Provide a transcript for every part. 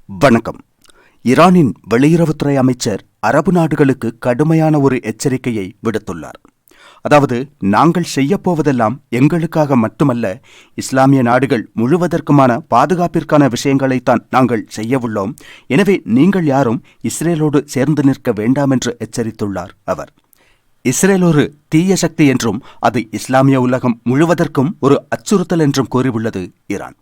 வணக்கம். ஈரானின் வெளியுறவுத்துறை அமைச்சர் அரபு நாடுகளுக்கு கடுமையான ஒரு எச்சரிக்கையை விடுத்துள்ளார். அதாவது, நாங்கள் செய்யப்போவதெல்லாம் எங்களுக்காக மட்டுமல்ல, இஸ்லாமிய நாடுகள் முழுவதற்குமான பாதுகாப்பிற்கான விஷயங்களைத்தான் நாங்கள் செய்யவுள்ளோம். எனவே நீங்கள் யாரும் இஸ்ரேலோடு சேர்ந்து நிற்க வேண்டாம் என்று எச்சரித்துள்ளார் அவர். இஸ்ரேல் ஒரு தீய சக்தி என்றும் அது இஸ்லாமிய உலகம் முழுவதற்கும் ஒரு அச்சுறுத்தல் என்றும் கூறியுள்ளது ஈரான்.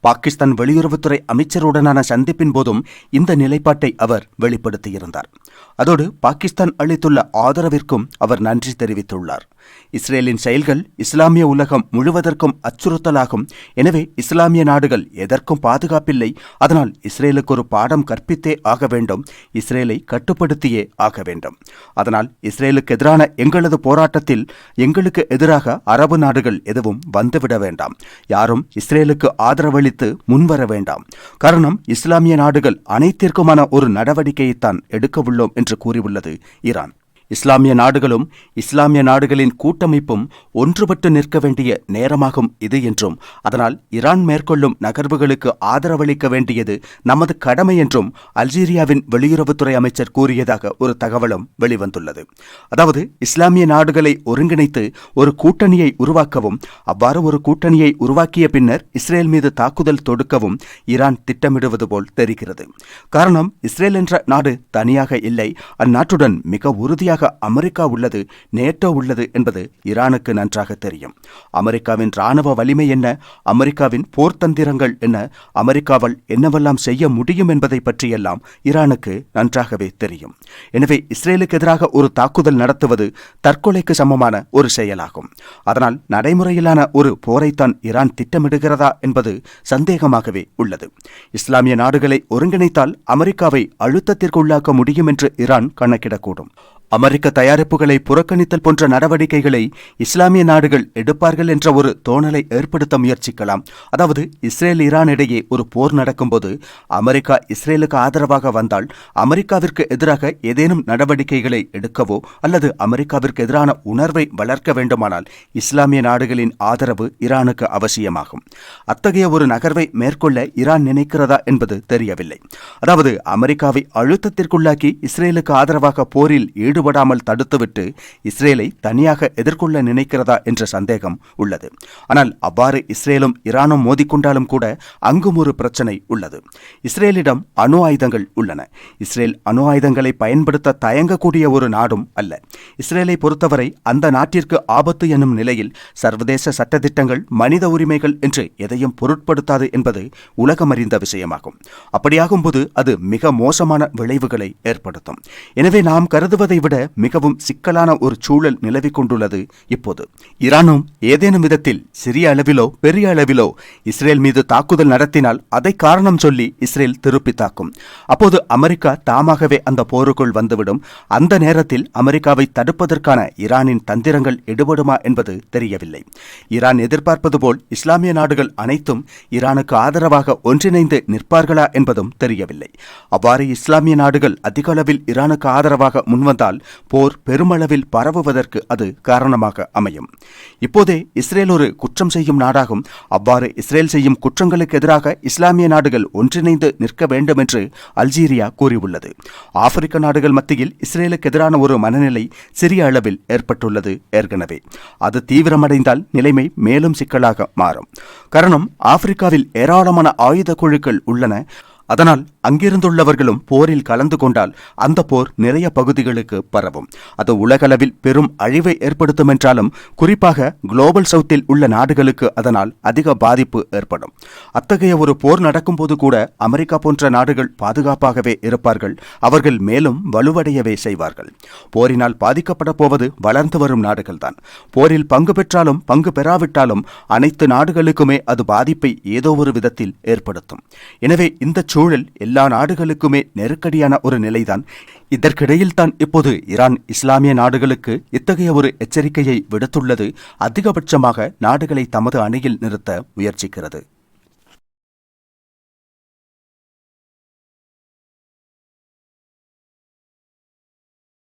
பாகிஸ்தான் வெளியுறவுத்துறை அமைச்சருடனான சந்திப்பின் போதும் இந்த நிலைப்பாட்டை அவர் வெளிப்படுத்தியிருந்தார். அதோடு பாகிஸ்தான் அளித்துள்ள ஆதரவிற்கும் அவர் நன்றி தெரிவித்துள்ளார். இஸ்ரேலின் செயல்கள் இஸ்லாமிய உலகம் முழுவதற்கும் அச்சுறுத்தலாகும். எனவே இஸ்லாமிய நாடுகள் எதற்கும் பாதுகாப்பில்லை. அதனால் இஸ்ரேலுக்கு ஒரு பாடம் கற்பித்தே ஆக வேண்டும். இஸ்ரேலை கட்டுப்படுத்தியே ஆக வேண்டும். அதனால் இஸ்ரேலுக்கு எதிரான எங்களது போராட்டத்தில் எங்களுக்கு எதிராக அரபு நாடுகள் எதுவும் வந்துவிட வேண்டாம். யாரும் இஸ்ரேலுக்கு ஆதரவளித்து முன்வர வேண்டாம். காரணம், இஸ்லாமிய நாடுகள் அனைத்திற்குமான ஒரு நடவடிக்கையைத்தான் எடுக்கவுள்ளோம் என்று கூறியுள்ளது ஈரான். இஸ்லாமிய நாடுகளும் இஸ்லாமிய நாடுகளின் கூட்டமைப்பும் ஒன்றுபட்டு நிற்க வேண்டிய நேரமாகும் இது என்றும், அதனால் ஈரான் மேற்கொள்ளும் நகர்வுகளுக்கு ஆதரவளிக்க வேண்டியது நமது கடமை என்றும் அல்ஜீரியாவின் வெளியுறவுத்துறை அமைச்சர் கூறியதாக ஒரு தகவலும் வெளிவந்துள்ளது. அதாவது, இஸ்லாமிய நாடுகளை ஒருங்கிணைத்து ஒரு கூட்டணியை உருவாக்கவும், அவ்வாறு ஒரு கூட்டணியை உருவாக்கிய பின்னர் இஸ்ரேல் மீது தாக்குதல் தொடுக்கவும் ஈரான் திட்டமிடுவது போல் தெரிகிறது. காரணம், இஸ்ரேல் என்ற நாடு தனியாக இல்லை. அந்நாட்டுடன் மிக உறுதியாக அமெரிக்கா உள்ளது, நேட்டோ உள்ளது என்பது ஈரானுக்கு நன்றாக தெரியும். அமெரிக்காவின் ராணுவ வலிமை என்ன, அமெரிக்காவின் போர்த்தந்திரங்கள் என்ன, அமெரிக்காவால் என்னவெல்லாம் செய்ய முடியும் என்பதை பற்றியெல்லாம் ஈரானுக்கு நன்றாகவே தெரியும். எனவே இஸ்ரேலுக்கு எதிராக ஒரு தாக்குதல் நடத்துவது தற்கொலைக்கு சமமான ஒரு செயலாகும். அதனால் நடைமுறையிலான ஒரு போரைத்தான் ஈரான் திட்டமிடுகிறதா என்பது சந்தேகமாகவே உள்ளது. இஸ்லாமிய நாடுகளை ஒருங்கிணைத்தால் அமெரிக்காவை அழுத்தத்திற்குள்ளாக்க முடியும் என்று ஈரான் கணக்கிடக்கூடும். அமெரிக்க தயாரிப்புகளை புறக்கணித்தல் போன்ற நடவடிக்கைகளை இஸ்லாமிய நாடுகள் எடுப்பார்கள் என்ற ஒரு தோணலை ஏற்படுத்த முயற்சிக்கலாம். அதாவது, இஸ்ரேல் ஈரான் இடையே ஒரு போர் நடக்கும்போது அமெரிக்கா இஸ்ரேலுக்கு ஆதரவாக வந்தால் அமெரிக்காவிற்கு எதிராக ஏதேனும் நடவடிக்கைகளை எடுக்கவோ அல்லது அமெரிக்காவிற்கு எதிரான உணர்வை வளர்க்க வேண்டுமானால் இஸ்லாமிய நாடுகளின் ஆதரவு ஈரானுக்கு அவசியமாகும். அத்தகைய ஒரு நகர்வை மேற்கொள்ள ஈரான் நினைக்கிறதா என்பது தெரியவில்லை. அதாவது, அமெரிக்காவை அழுத்தத்திற்குள்ளாக்கி இஸ்ரேலுக்கு ஆதரவாக போரில் ஈடுபடாமல் தடுத்துவிட்டு இஸ்ரேலை தனியாக எதிர்கொள்ள நினைக்கிறதா என்ற சந்தேகம் உள்ளது. ஆனால் அவ்வாறு இஸ்ரேலும் ஈரானும் மோதிக்கொண்டாலும் கூட அங்கும் ஒரு பிரச்சனை உள்ளது. இஸ்ரேலிடம் அணு ஆயுதங்கள் உள்ளன. இஸ்ரேல் அணு ஆயுதங்களை பயன்படுத்த தயங்கக்கூடிய ஒரு நாடும் அல்ல. இஸ்ரேலை பொறுத்தவரை அந்த நாட்டிற்கு ஆபத்து என்னும் நிலையில் சர்வதேச சட்டத்திட்டங்கள், மனித உரிமைகள் என்று எதையும் பொருட்படுத்தாது என்பது உலகமறிந்த விஷயமாகும். அப்படியாகும்போது அது மிக மோசமான விளைவுகளை ஏற்படுத்தும். எனவே நாம் கருதுவதை விட மிகவும் சிக்கலான ஒரு சூழல் நிலவிக் கொண்டுள்ளது இப்போது. ஈரானும் ஏதேனும் விதத்தில் சிறிய அளவிலோ பெரிய அளவிலோ இஸ்ரேல் மீது தாக்குதல் நடத்தினால் அதை காரணம் சொல்லி இஸ்ரேல் திருப்பி தாக்கும். அப்போது அமெரிக்கா தாமாகவே அந்த போருக்குள் வந்துவிடும். அந்த நேரத்தில் அமெரிக்காவை தடுப்பதற்கான ஈரானின் தந்திரங்கள் எடுபடுமா என்பது தெரியவில்லை. ஈரான் எதிர்பார்ப்பது போல் இஸ்லாமிய நாடுகள் அனைத்தும் ஈரானுக்கு ஆதரவாக ஒன்றிணைந்து நிற்பார்களா என்பதும் தெரியவில்லை. அவ்வாறு இஸ்லாமிய நாடுகள் அதிக அளவில் ஈரானுக்கு ஆதரவாக முன்வந்தால் போர் பெருமளவில் பரவுவதற்கு அது காரணமாக அமையும். இப்போதே இஸ்ரேல் ஒரு குற்றம் செய்யும் நாடாகும். அவ்வாறு இஸ்ரேல் செய்யும் குற்றங்களுக்கு எதிராக இஸ்லாமிய நாடுகள் ஒன்றிணைந்து நிற்க வேண்டும் என்று அல்ஜீரியா கூறியுள்ளது. ஆப்பிரிக்க நாடுகள் மத்தியில் இஸ்ரேலுக்கு எதிரான ஒரு மனநிலை சிறிய அளவில் ஏற்பட்டுள்ளது ஏற்கனவே. அது தீவிரமடைந்தால் நிலைமை மேலும் சிக்கலாக மாறும். காரணம், ஆப்பிரிக்காவில் ஏராளமான ஆயுத குழுக்கள் உள்ளன. அதனால் அங்கிருந்துள்ளவர்களும் போரில் கலந்து கொண்டால் அந்த போர் நிறைய பகுதிகளுக்கு பரவும். அது உலகளவில் பெரும் அழிவை ஏற்படுத்தும் என்றாலும் குறிப்பாக குளோபல் சவுத்தில் உள்ள நாடுகளுக்கு அதனால் அதிக பாதிப்பு ஏற்படும். அத்தகைய ஒரு போர் நடக்கும்போது கூட அமெரிக்கா போன்ற நாடுகள் பாதுகாப்பாகவே இருப்பார்கள். அவர்கள் மேலும் வலுவடையவே செய்வார்கள். போரினால் பாதிக்கப்பட போவது வளர்ந்து வரும் நாடுகள்தான். போரில் பங்கு பெற்றாலும் பங்கு பெறாவிட்டாலும் அனைத்து நாடுகளுக்குமே அது பாதிப்பை ஏதோ ஒரு விதத்தில் ஏற்படுத்தும். எனவே இந்த சூழல் எல்லா நாடுகளுக்குமே நெருக்கடியான ஒரு நிலைதான். இதற்கிடையில் தான் இப்போது ஈரான் இஸ்லாமிய நாடுகளுக்கு இத்தகைய ஒரு எச்சரிக்கையை விடுத்துள்ளது. அதிகபட்சமாக நாடுகளை தமது அணியில் நிறுத்த முயற்சிக்கிறது.